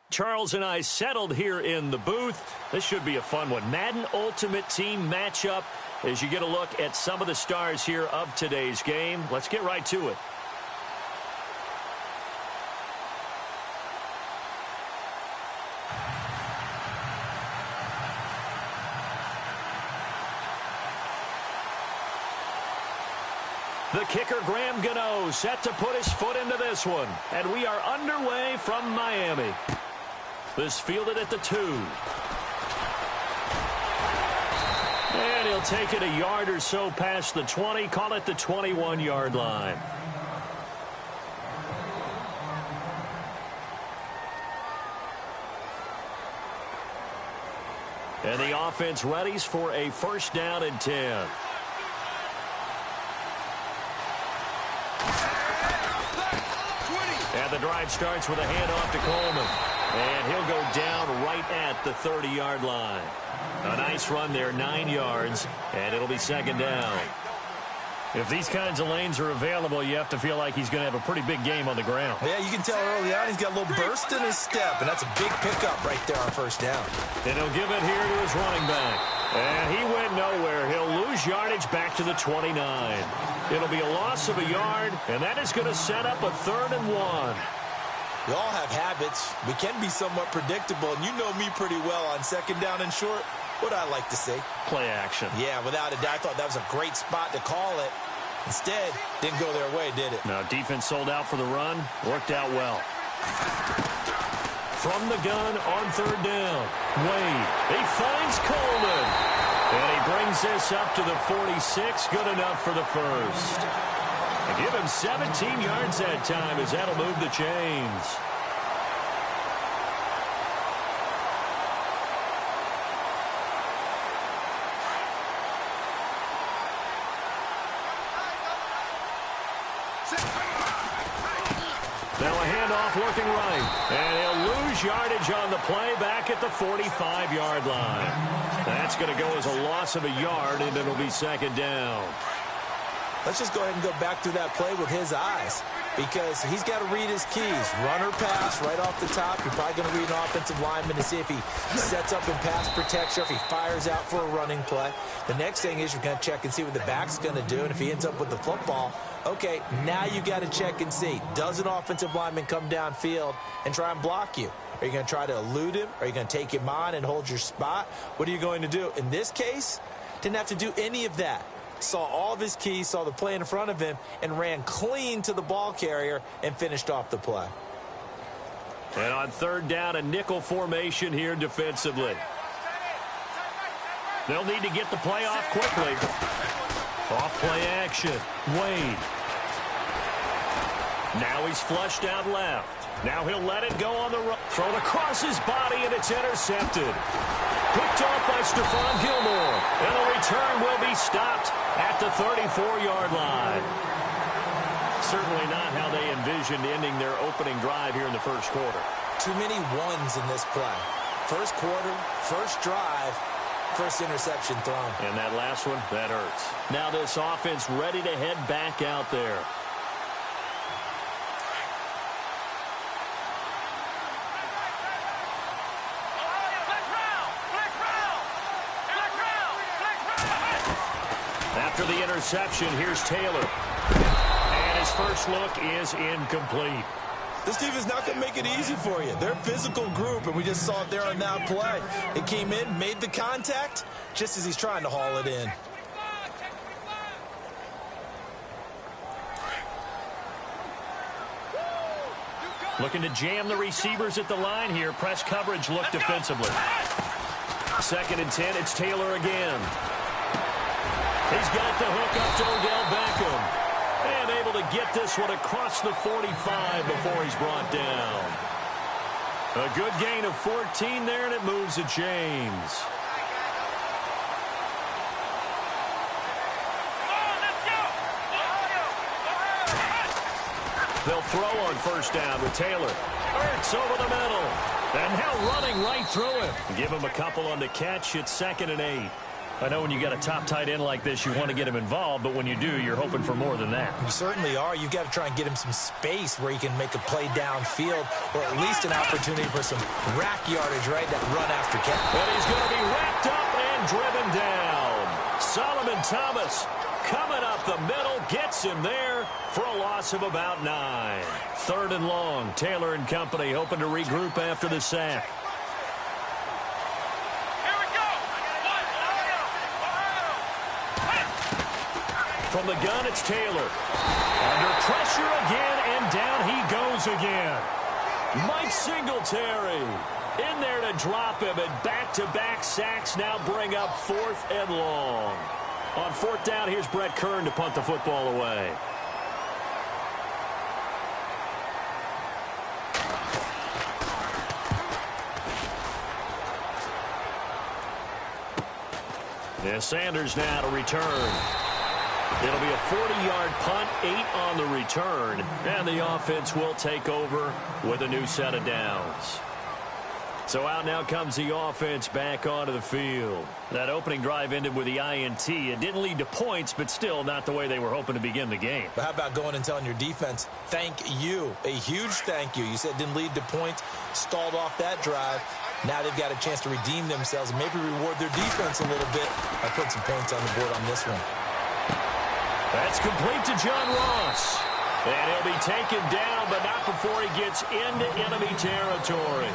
Charles and I settled here in the booth. This should be a fun one. Madden Ultimate Team matchup as you get a look at some of the stars here of today's game. Let's get right to it. The kicker, Graham Gano, set to put his foot into this one. And we are underway from Miami. This fielded at the 2. And he'll take it a yard or so past the 20. Call it the 21-yard line. And the offense readies for a first down and 10. And the drive starts with a handoff to Coleman. And he'll go down right at the 30-yard line. A nice run there, 9 yards, and it'll be second down. If these kinds of lanes are available, you have to feel like he's going to have a pretty big game on the ground. Yeah, you can tell early on he's got a little burst in his step, and that's a big pickup right there on first down. And he'll give it here to his running back. And he went nowhere. He'll lose yardage back to the 29. It'll be a loss of a yard, and that is going to set up a 3rd and 1. We all have habits. We can be somewhat predictable, and you know me pretty well on second down and short. What I like to say? Play action. Yeah, without a doubt. I thought that was a great spot to call it. Instead, didn't go their way, did it? No, defense sold out for the run. Worked out well. From the gun on 3rd down. Wade. He finds Coleman. And he brings this up to the 46. Good enough for the first. And give him 17 yards that time as that'll move the chains. Now a handoff looking right. And he'll lose yardage on the play back at the 45-yard line. That's going to go as a loss of a yard, and it'll be second down. Let's just go ahead and go back through that play with his eyes, because he's got to read his keys. Run or pass right off the top. You're probably going to read an offensive lineman to see if he sets up in pass protection, if he fires out for a running play. The next thing is you're going to check and see what the back's going to do, and if he ends up with the football, okay, now you got to check and see. Does an offensive lineman come downfield and try and block you? Are you going to try to elude him? Are you going to take him on and hold your spot? What are you going to do? In this case, didn't have to do any of that. Saw all of his keys, saw the play in front of him, and ran clean to the ball carrier and finished off the play. And on 3rd down, a nickel formation here defensively. They'll need to get the play off quickly. Off play action. Wade. Now he's flushed out left. Now he'll let it go on the run. Thrown across his body, and it's intercepted. Picked off by Stephon Gilmore. And the return will be stopped at the 34-yard line. Certainly not how they envisioned ending their opening drive here in the first quarter. Too many ones in this play. First quarter, first drive, first interception thrown. And that last one, that hurts. Now this offense ready to head back out there. After the interception, here's Taylor. And his first look is incomplete. This team is not going to make it easy for you. They're a physical group, and we just saw it there on that play. It came in, made the contact, just as he's trying to haul it in. Looking to jam the receivers at the line here. Press coverage look defensively. 2nd and 10, it's Taylor again. He's got the hook up to Odell Beckham. And able to get this one across the 45 before he's brought down. A good gain of 14 there, and it moves the chains. They'll throw on first down with Taylor. Ertz over the middle. And now running right through him. Give him a couple on the catch. It's 2nd and 8. I know when you got a top tight end like this, you want to get him involved, but when you do, you're hoping for more than that. You certainly are. You've got to try and get him some space where he can make a play downfield, or at least an opportunity for some rack yardage, right? That run after catch. And he's going to be wrapped up and driven down. Solomon Thomas coming up the middle, gets him there for a loss of about 9. 3rd and long. Taylor and company hoping to regroup after the sack. From the gun, it's Taylor. Under pressure again, and down he goes again. Mike Singletary in there to drop him, and back-to-back sacks now bring up 4th and long. On 4th down, here's Brett Kern to punt the football away. Yeah, Sanders now to return. It'll be a 40-yard punt, 8 on the return, and the offense will take over with a new set of downs. So out now comes the offense back onto the field. That opening drive ended with the INT. It didn't lead to points, but still not the way they were hoping to begin the game. But how about going and telling your defense, thank you, a huge thank you. You said it didn't lead to points, stalled off that drive. Now they've got a chance to redeem themselves and maybe reward their defense a little bit by putting some points on the board on this one. That's complete to John Ross. And he'll be taken down, but not before he gets into enemy territory.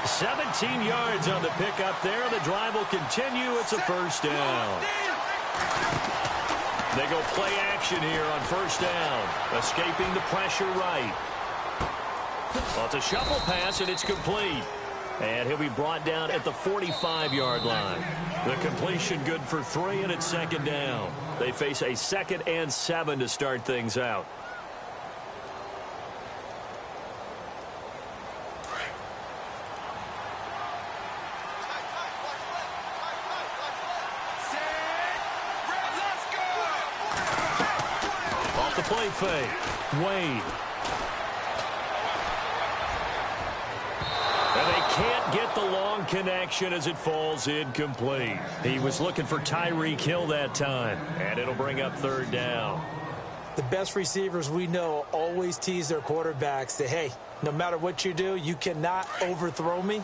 17 yards on the pickup there. The drive will continue. It's a 1st down. They go play action here on 1st down. Escaping the pressure right. Well, it's a shuffle pass, and it's complete. And he'll be brought down at the 45-yard line. The completion good for 3, and it's 2nd down. They face a 2nd and 7 to start things out. Off the play fake. Wade. And they can't get the long connection as it falls incomplete. He was looking for Tyreek Hill that time, and it'll bring up 3rd down. The best receivers we know always tease their quarterbacks that, hey, no matter what you do, you cannot overthrow me.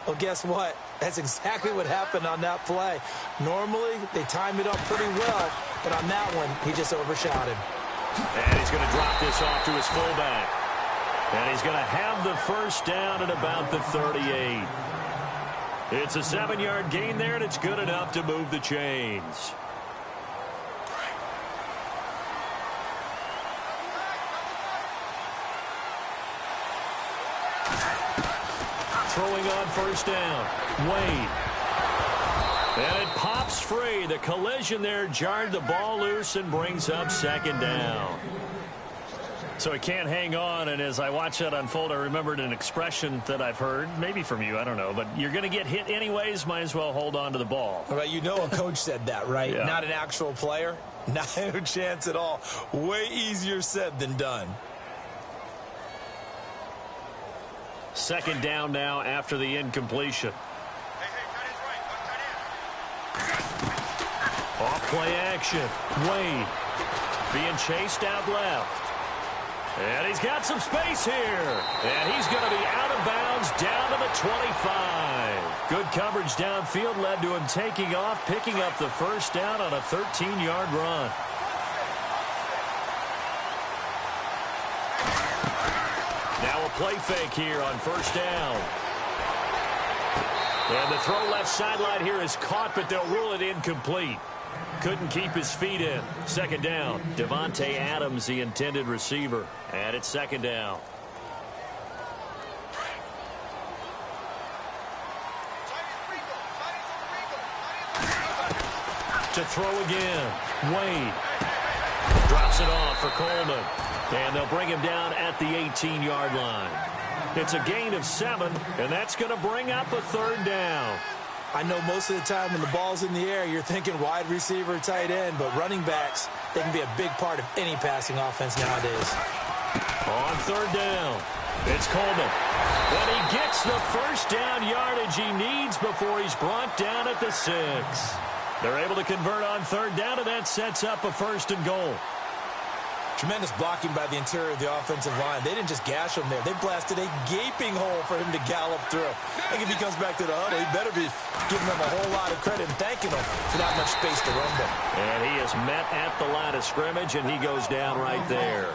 Well, guess what? That's exactly what happened on that play. Normally, they time it up pretty well, but on that one, he just overshot him. And he's going to drop this off to his fullback. And he's going to have the 1st down at about the 38. It's a 7-yard gain there, and it's good enough to move the chains. Throwing on 1st down. Wade. And it pops free. The collision there jarred the ball loose and brings up 2nd down. So it can't hang on, and as I watch that unfold, I remembered an expression that I've heard, maybe from you, I don't know, but you're going to get hit anyways, might as well hold on to the ball. All right, you know a coach said that, right? Yeah. Not an actual player. Not a chance at all. Way easier said than done. 2nd down now after the incompletion. Off play action. Wade being chased out left. And he's got some space here. And he's going to be out of bounds down to the 25. Good coverage downfield led to him taking off, picking up the 1st down on a 13-yard run. Now a play fake here on 1st down. And the throw left sideline here is caught, but they'll rule it incomplete. Couldn't keep his feet in. 2nd down. Devontae Adams, the intended receiver. And it's 2nd down. To throw again. Wade. Drops it off for Coleman. And they'll bring him down at the 18-yard line. It's a gain of 7, and that's going to bring up a 3rd down. I know most of the time when the ball's in the air, you're thinking wide receiver, tight end, but running backs, they can be a big part of any passing offense nowadays. On 3rd down, it's Coleman. And he gets the 1st down yardage he needs before he's brought down at the 6. They're able to convert on third down, and that sets up a first and goal. Tremendous blocking by the interior of the offensive line. They didn't just gash him there. They blasted a gaping hole for him to gallop through. I think if he comes back to the huddle, he better be giving them a whole lot of credit and thanking them for that much space to rumble. And he is met at the line of scrimmage, and he goes down right there.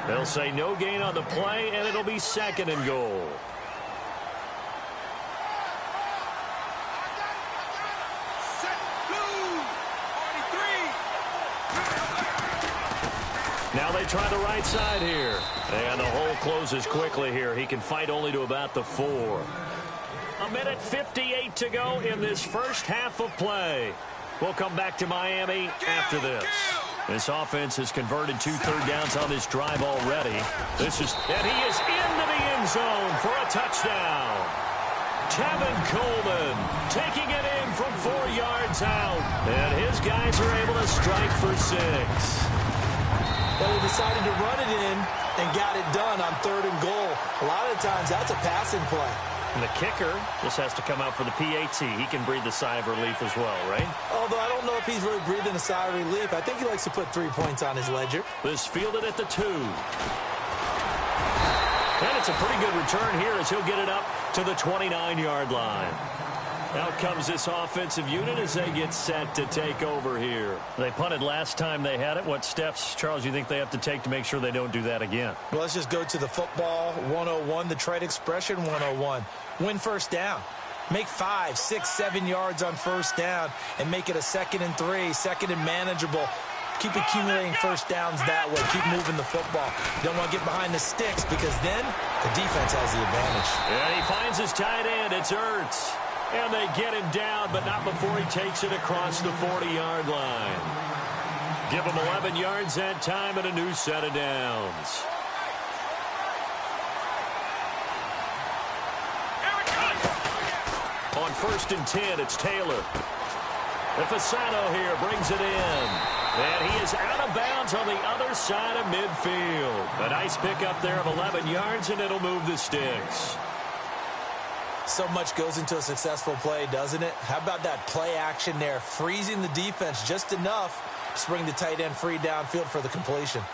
They'll say no gain on the play, and it'll be second and goal. Now they try the right side here. And the hole closes quickly here. He can fight only to about the 4. A minute 58 to go in this first half of play. We'll come back to Miami after this. This offense has converted 2 third downs on this drive already. And he is into the end zone for a touchdown. Tevin Coleman taking it in from 4 yards out. And his guys are able to strike for 6. But he decided to run it in and got it done on third and goal. A lot of times that's a passing play. And the kicker just has to come out for the PAT. He can breathe a sigh of relief as well, right? Although I don't know if he's really breathing a sigh of relief. I think he likes to put 3 points on his ledger. This fielded at the 2. And it's a pretty good return here as he'll get it up to the 29-yard line. Out comes this offensive unit as they get set to take over here. They punted last time they had it. What steps, Charles, you think they have to take to make sure they don't do that again? Well, let's just go to the football 101, the trade expression 101. Win first down. Make 5, 6, 7 yards on first down and make it a 2nd and 3, second and manageable. Keep accumulating first downs that way. Keep moving the football. You don't want to get behind the sticks because then the defense has the advantage. And he finds his tight end. It's Ertz. And they get him down, but not before he takes it across the 40-yard line. Give him 11 yards that time and a new set of downs. On 1st and 10, it's Taylor. Fasano here brings it in. And he is out of bounds on the other side of midfield. A nice pickup there of 11 yards, and it'll move the sticks. So much goes into a successful play, doesn't it? How about that play action there? Freezing the defense just enough to bring the tight end free downfield for the completion.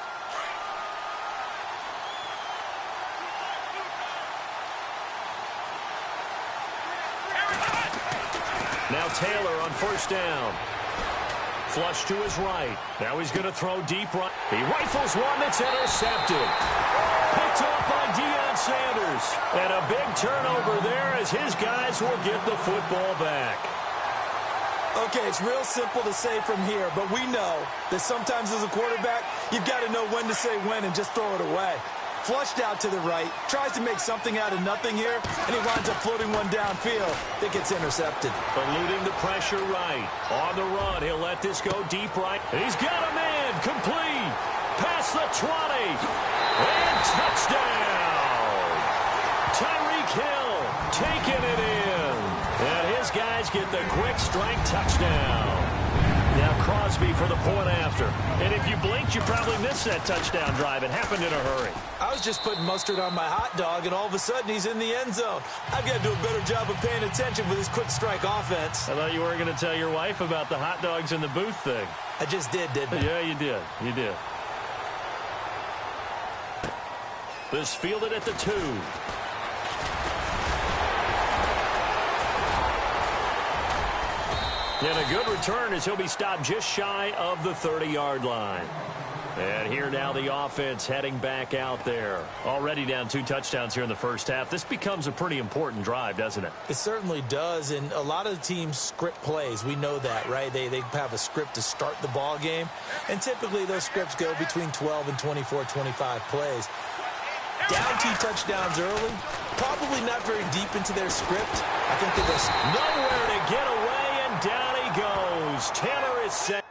Now Taylor on 1st down. Flush to his right. Now he's going to throw deep right. He rifles one that's intercepted. Picked up by Deion Sanders. And a big turnover there as his guys will get the football back. Okay, it's real simple to say from here, but we know that sometimes as a quarterback, you've got to know when to say when and just throw it away. Flushed out to the right, tries to make something out of nothing here, and he winds up floating one downfield that gets intercepted. Eluding the pressure right. On the run, he'll let this go deep right. He's got a man, complete. Past the 20. And touchdown. Tyreek Hill taking it in. And his guys get the quick strike touchdown. Now Crosby for the point after. And if you blinked, you probably missed that touchdown drive. It happened in a hurry. I was just putting mustard on my hot dog, and all of a sudden he's in the end zone. I've got to do a better job of paying attention with this quick strike offense. I thought you weren't going to tell your wife about the hot dogs in the booth thing. I just did, didn't I? Yeah, you did. You did. This fielded at the 2. And a good return as he'll be stopped just shy of the 30-yard line. And here now the offense heading back out there. Already down 2 touchdowns here in the first half. This becomes a pretty important drive, doesn't it? It certainly does, and a lot of teams script plays. We know that, right? They have a script to start the ball game, and typically those scripts go between 12 and 24, 25 plays. Down 2 touchdowns early, probably not very deep into their script. I think they just nowhere to get away, and down he goes. Taylor is set.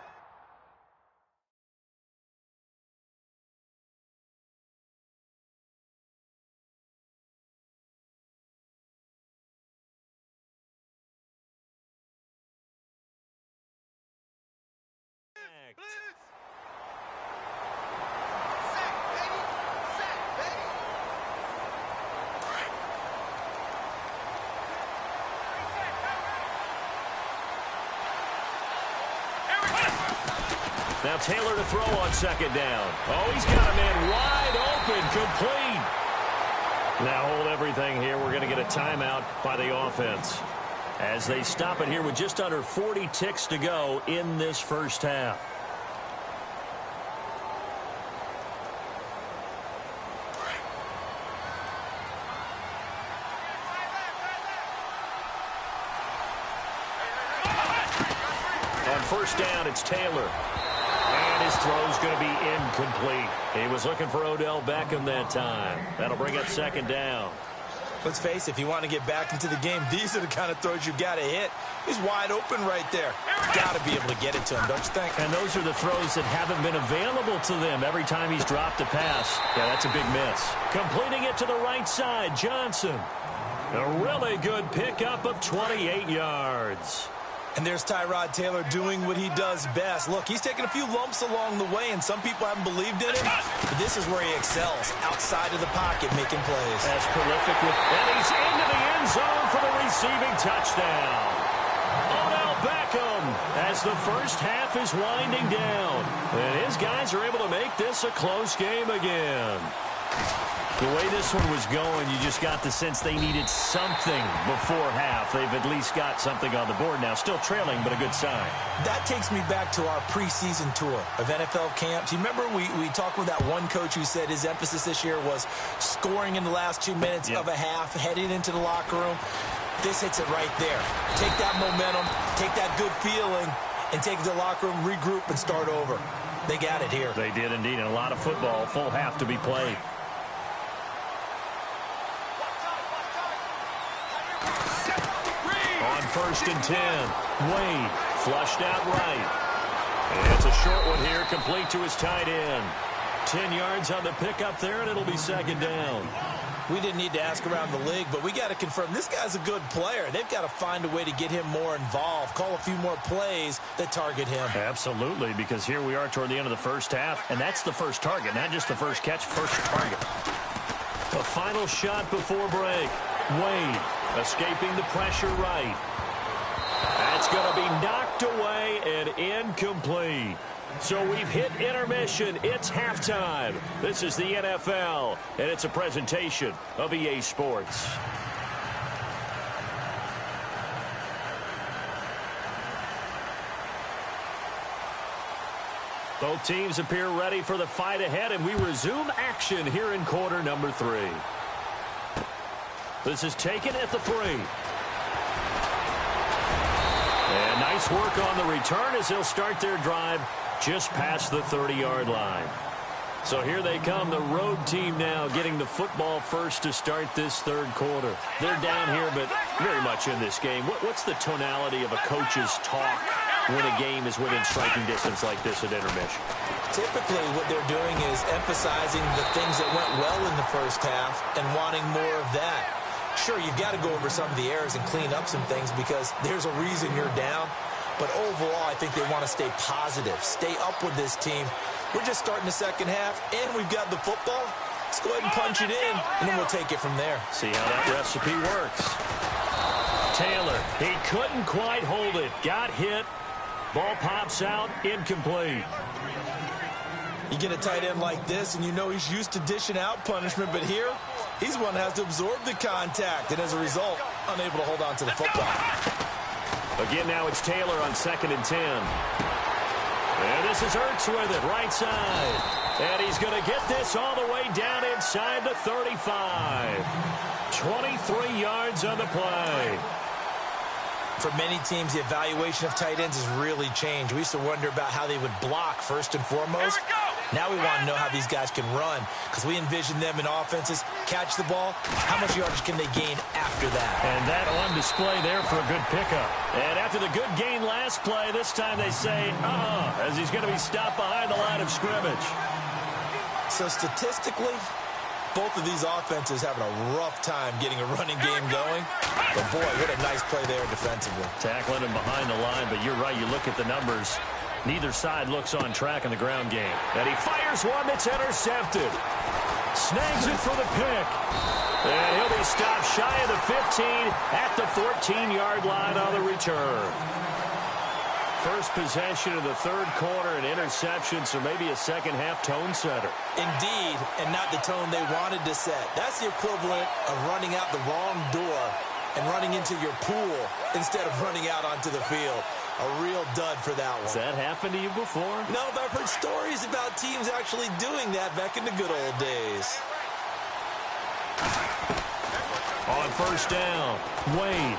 Now Taylor to throw on second down. Oh, he's got a man wide open, complete. Now hold everything here. We're going to get a timeout by the offense as they stop it here with just under 40 ticks to go in this first half. On first down, it's Taylor. And his throw's going to be incomplete. He was looking for Odell Beckham that time. That'll bring up second down. Let's face it, if you want to get back into the game, these are the kind of throws you've got to hit. He's wide open right there. Got to be able to get it to him, don't you think? And those are the throws that haven't been available to them every time he's dropped a pass. Yeah, that's a big miss. Completing it to the right side, Johnson. A really good pickup of 28 yards. And there's Tyrod Taylor doing what he does best. Look, he's taken a few lumps along the way, and some people haven't believed in him. But this is where he excels, outside of the pocket, making plays. That's prolific. And he's into the end zone for the receiving touchdown. Odell Beckham as the first half is winding down. And his guys are able to make this a close game again. The way this one was going, you just got the sense they needed something before half. They've at least got something on the board now. Still trailing, but a good sign. That takes me back to our preseason tour of NFL camps. You remember we talked with that one coach who said his emphasis this year was scoring in the last 2 minutes of a half, heading into the locker room. This hits it right there. Take that momentum, take that good feeling, and take it to the locker room, regroup, and start over. They got it here. They did indeed, and a lot of football, full half to be played. On first and 10, Wade flushed out right. And it's a short one here, complete to his tight end. 10 yards on the pickup there, and it'll be second down. We didn't need to ask around the league, but we got to confirm this guy's a good player. They've got to find a way to get him more involved, call a few more plays that target him. Absolutely, because here we are toward the end of the first half, and that's the first target, not just the first catch, first target. The final shot before break. Wade escaping the pressure right. That's going to be knocked away and incomplete. So we've hit intermission. It's halftime. This is the NFL, and it's a presentation of EA Sports. Both teams appear ready for the fight ahead, and we resume action here in quarter number 3. This is taken at the 3. And nice work on the return as they'll start their drive just past the 30-yard line. So here they come, the road team now getting the football first to start this third quarter. They're down here, but very much in this game. What's the tonality of a coach's talk when a game is within striking distance like this at intermission? Typically, what they're doing is emphasizing the things that went well in the first half and wanting more of that. Sure, you've got to go over some of the errors and clean up some things because there's a reason you're down. But overall, I think they want to stay positive, stay up with this team. We're just starting the second half, and we've got the football. Let's go ahead and punch it in, and then we'll take it from there. See how that recipe works. Taylor, he couldn't quite hold it. Got hit. Ball pops out, incomplete. You get a tight end like this, and you know he's used to dishing out punishment, but here, he's the one that has to absorb the contact, and as a result, unable to hold on to the football. Again, now it's Taylor on second and 10. And this is Ertz with it, right side. And he's going to get this all the way down inside the 35. 23 yards on the play. For many teams, the evaluation of tight ends has really changed. We used to wonder about how they would block first and foremost. Now we want to know how these guys can run because we envision them in offenses, catch the ball. How much yardage can they gain after that? And that on display there for a good pickup. And after the good gain last play, this time they say, as he's going to be stopped behind the line of scrimmage. So statistically, both of these offenses having a rough time getting a running game going. But, boy, what a nice play there defensively. Tackling him behind the line, but you're right. You look at the numbers. Neither side looks on track in the ground game. And he fires one that's intercepted. Snags it for the pick. And he'll be stopped shy of the 15 at the 14-yard line on the return. first possession of the third quarter, an interception, so maybe a second-half tone setter. Indeed, and not the tone they wanted to set. That's the equivalent of running out the wrong door and running into your pool instead of running out onto the field. A real dud for that one. Has that happened to you before? No, but I've heard stories about teams actually doing that back in the good old days. On first down, Wade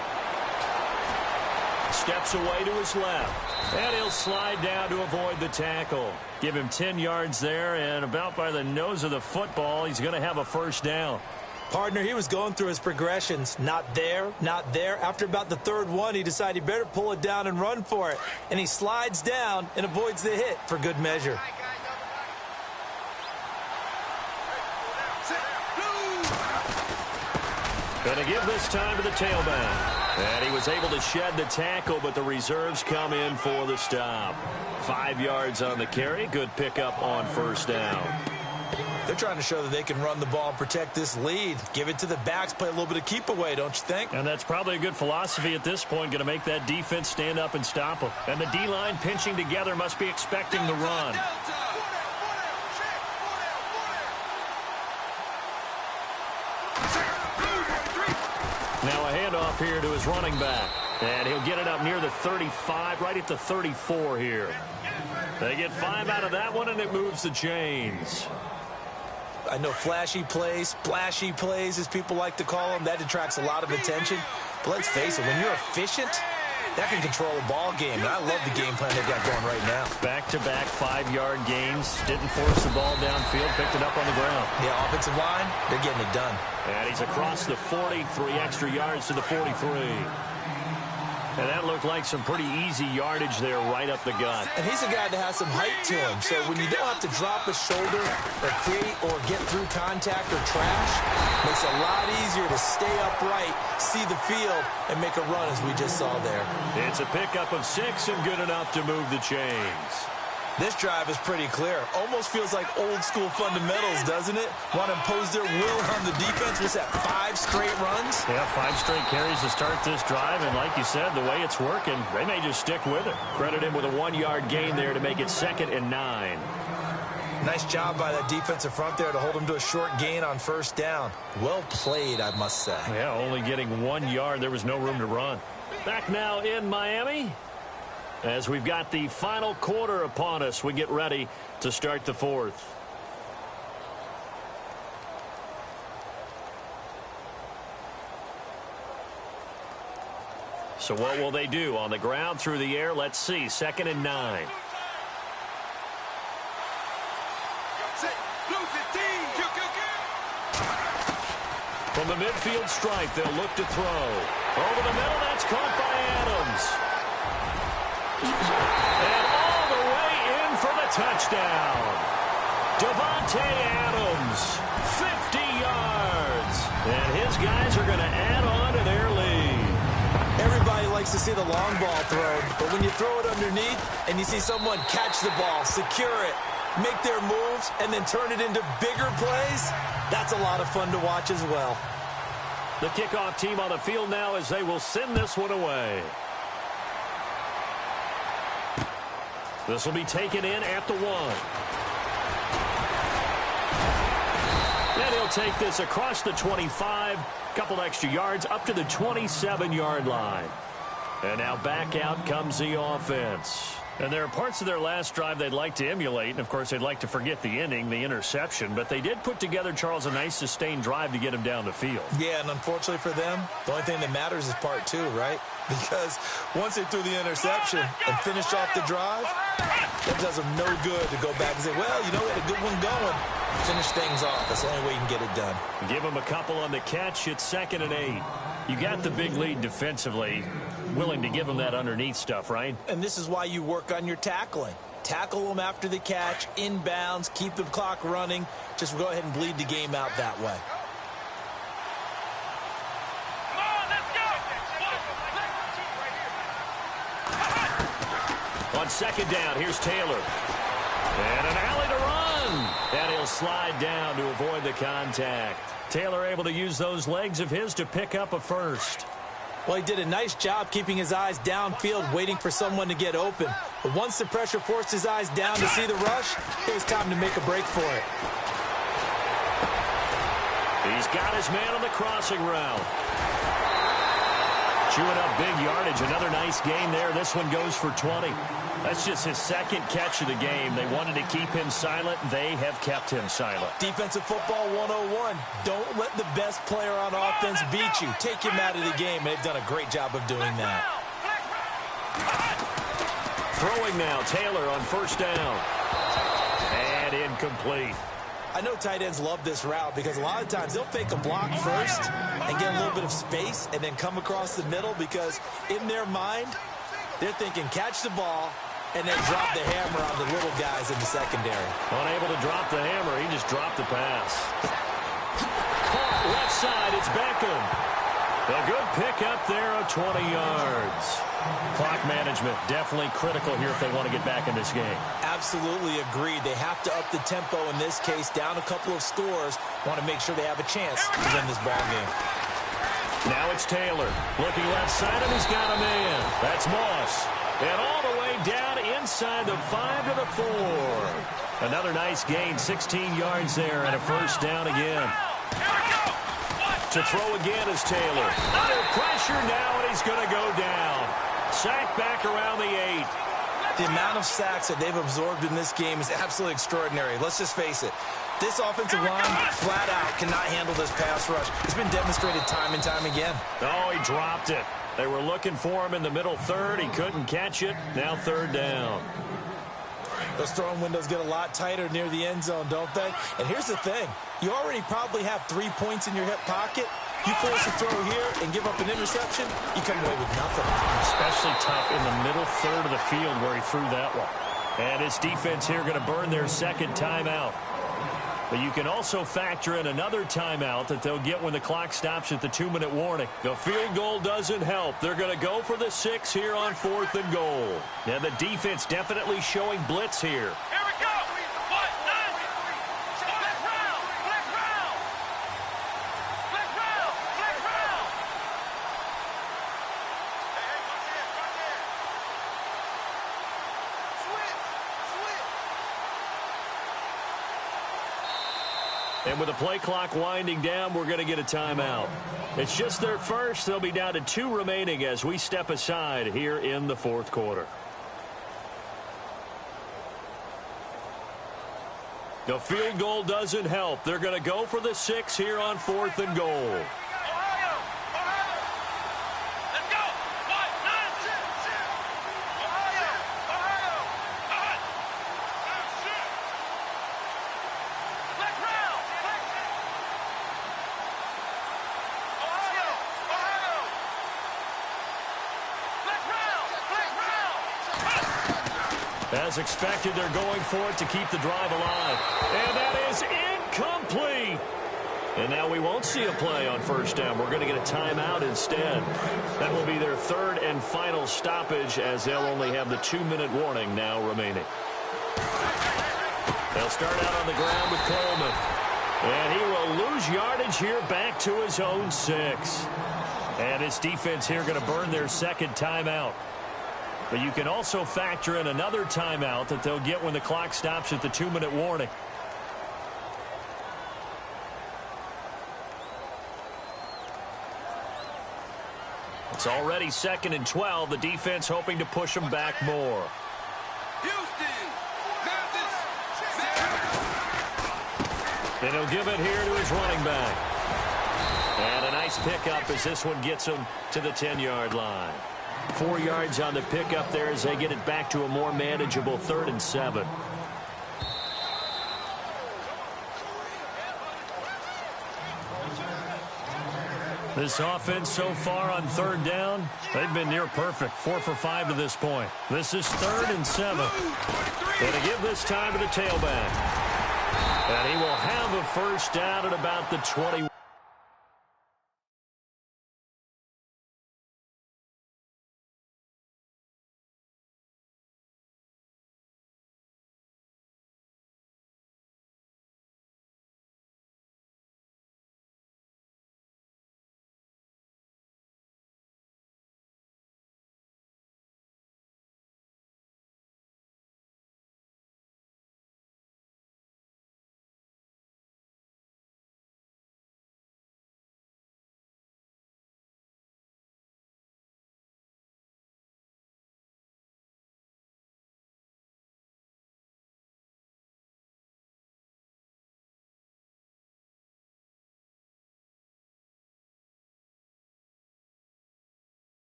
steps away to his left, and he'll slide down to avoid the tackle. Give him 10 yards there, and about by the nose of the football, he's going to have a first down. Partner, he was going through his progressions. Not there, not there. After about the third one, he decided he better pull it down and run for it. And he slides down and avoids the hit for good measure. Going to give this time to the tailback. And he was able to shed the tackle, but the reserves come in for the stop. 5 yards on the carry. Good pickup on first down. They're trying to show that they can run the ball and protect this lead. Give it to the backs, play a little bit of keep away, don't you think? And that's probably a good philosophy at this point, going to make that defense stand up and stop them. And the D-line pinching together must be expecting the run. Now a handoff here to his running back. And he'll get it up near the 35, right at the 34 here. They get 5 out of that one, and it moves the chains. I know flashy plays, splashy plays, as people like to call them, that attracts a lot of attention. But let's face it, when you're efficient, that can control a ball game. And I love the game plan they've got going right now. Back-to-back 5-yard gains. Didn't force the ball downfield. Picked it up on the ground. Yeah, offensive line, they're getting it done. And he's across the 40, 3 extra yards to the 43. And that looked like some pretty easy yardage there right up the gut. And he's a guy that has some height to him. So when you don't have to drop a shoulder or create or get through contact or trash, makes it a lot easier to stay upright, see the field, and make a run as we just saw there. It's a pickup of 6 and good enough to move the chains. This drive is pretty clear. Almost feels like old-school fundamentals, doesn't it? Want to impose their will on the defense. Was that 5 straight runs? Yeah, 5 straight carries to start this drive. And like you said, the way it's working, they may just stick with it. Credit him with a 1-yard gain there to make it 2nd and 9. Nice job by that defensive front there to hold him to a short gain on first down. Well played, I must say. Yeah, only getting 1 yard. There was no room to run. Back now in Miami. As we've got the final quarter upon us, we get ready to start the fourth. So what will they do? On the ground, through the air, let's see. 2nd and 9. From the midfield stripe, they'll look to throw. Over the middle, that's caught by Adams. And all the way in for the touchdown. Davante Adams, 50 yards. And his guys are going to add on to their lead. Everybody likes to see the long ball thrown, but when you throw it underneath and you see someone catch the ball, secure it, make their moves, and then turn it into bigger plays, that's a lot of fun to watch as well. The kickoff team on the field now as they will send this one away. This will be taken in at the 1. And he'll take this across the 25, couple extra yards up to the 27-yard line. And now back out comes the offense. And there are parts of their last drive they'd like to emulate. And, of course, they'd like to forget the inning, the interception. But they did put together, Charles, a nice sustained drive to get him down the field. Yeah, and unfortunately for them, the only thing that matters is part 2, right? Because once they threw the interception and finished off the drive, that does them no good to go back and say, well, you know, we had a good one going. Finish things off. That's the only way you can get it done. Give them a couple on the catch. It's 2nd and 8. You got the big lead defensively. Willing to give them that underneath stuff, right? And this is why you work on your tackling. Tackle them after the catch, inbounds, keep the clock running. Just go ahead and bleed the game out that way. On 2nd down, here's Taylor. And an alley to run. And he'll slide down to avoid the contact. Taylor able to use those legs of his to pick up a first. Well, he did a nice job keeping his eyes downfield, waiting for someone to get open. But once the pressure forced his eyes down to see the rush, it was time to make a break for it. He's got his man on the crossing route. Chewing up big yardage. Another nice gain there. This one goes for 20. That's just his second catch of the game. They wanted to keep him silent. They have kept him silent. Defensive football 101. Don't let the best player on offense beat you. Take him out of the game. They've done a great job of doing that. Throwing now. Taylor on first down. And incomplete. I know tight ends love this route because a lot of times they'll fake a block first and get a little bit of space and then come across the middle because in their mind, they're thinking catch the ball and then drop the hammer on the little guys in the secondary. Unable to drop the hammer, he just dropped the pass. Caught left side, it's Beckham. A good pickup there of 20 yards. Clock management definitely critical here if they want to get back in this game. Absolutely agreed. They have to up the tempo in this case, down a couple of scores. Want to make sure they have a chance to win this ball game. Now it's Taylor. Looking left side, and he's got a man. That's Moss. And all the way down inside the 5 to the 4. Another nice gain, 16 yards there, and a first down again. To throw again is Taylor. Under pressure now, and he's going to go down. Sack back around the 8. The amount of sacks that they've absorbed in this game is absolutely extraordinary. Let's just face it. This offensive line, flat out, cannot handle this pass rush. It's been demonstrated time and time again. Oh, he dropped it. They were looking for him in the middle third. He couldn't catch it. Now third down. Those throwing windows get a lot tighter near the end zone, don't they? And here's the thing. You already probably have 3 points in your hip pocket. You force a throw here and give up an interception, you come away with nothing. Especially tough in the middle third of the field where he threw that one. And his defense here going to burn their second timeout. But you can also factor in another timeout that they'll get when the clock stops at the 2-minute warning. The field goal doesn't help. They're going to go for the 6 here on 4th and goal. Now the defense definitely showing blitz here. Here we go. And with the play clock winding down, we're going to get a timeout. It's just their first. They'll be down to 2 remaining as we step aside here in the 4th quarter. The field goal doesn't help. They're going to go for the 6 here on 4th and goal. As expected, they're going for it to keep the drive alive. And that is incomplete. And now we won't see a play on first down. We're going to get a timeout instead. That will be their 3rd and final stoppage as they'll only have the 2-minute warning now remaining. They'll start out on the ground with Coleman. And he will lose yardage here back to his own 6. And his defense here going to burn their second timeout. But you can also factor in another timeout that they'll get when the clock stops at the 2-minute warning. It's already 2nd and 12. The defense hoping to push them back more. Then he'll give it here to his running back. And a nice pickup as this one gets him to the 10-yard line. 4 yards on the pickup there as they get it back to a more manageable 3rd and 7. This offense so far on 3rd down, they've been near perfect. 4 for 5 to this point. This is 3rd and 7. And to give this time to the tailback. And he will have a first down at about the 20.